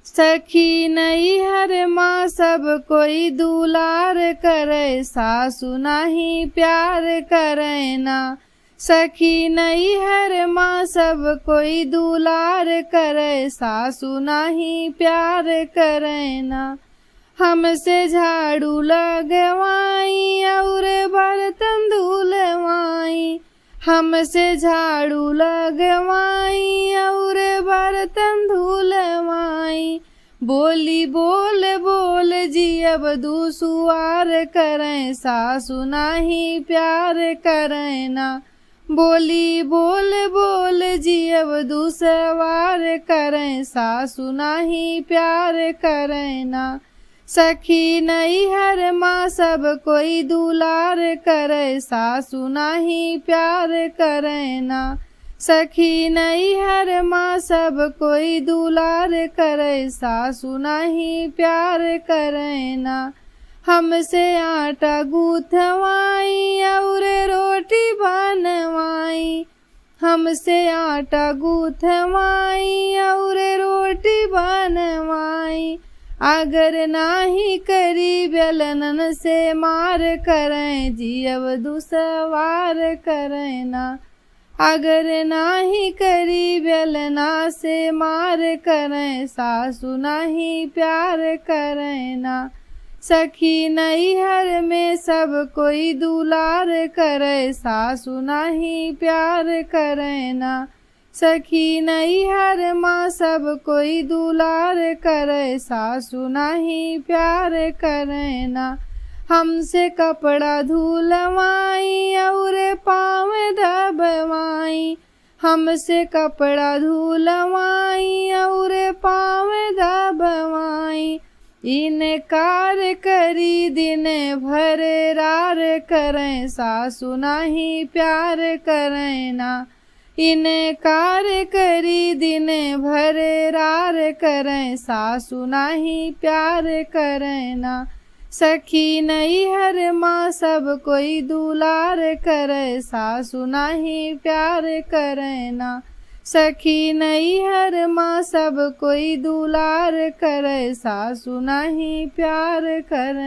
सखी नैहर माँ सब कोई दुलार करे, सासु नाही प्यार करे ना। सखी नैहर माँ सब कोई दुलार करे, सासु नाही प्यार करे ना। हमसे झाड़ू लगवाई और बर्तन धुलवाई, हमसे झाड़ू लगवाई और बर्तन धुलवाई। बोली बोल बोल जियब दुसुआर करें, सासु नाही प्यार करें ना। बोली बोल बोल जियब दुसवार करें, सासु नाही प्यार करें ना। सखी नैहर माँ सब कोई दुलार करे, सासु नाही प्यार करे ना। सखी नैहर माँ सब कोई दुलार करे, सासु नाही प्यार करे ना। हमसे आटा गूंथवाई और रोटी बनवाई, हमसे आटा गूंथवाई और रोटी बनवाई। अगर नाही करी बेलनन से मार करें, जियब दुसवार करें ना। अगर नाही करी बेलना से मार करें, सासु नाही प्यार करें ना। सखी नैहर में सब कोई दुलार करे, सासु नाही प्यार करें ना। सखी नैहर माँ सब कोई दुलार करे, सासु नाही प्यार करे ना। हमसे कपड़ा धुलवाई और पाँव दबवाई, हमसे कपड़ा धुलवाई और पाँव दबवाई। इनकार करी दिन भर रार करें, सासु नाही प्यार करें ना। इनकार करी दिन भर रार करें, सासु नाही प्यार करें ना। सखी नैहर माँ सब कोई दुलार करे, सासु नाही प्यार करे ना। सखी नैहर माँ सब कोई दुलार करे, सासु नाही प्यार करे।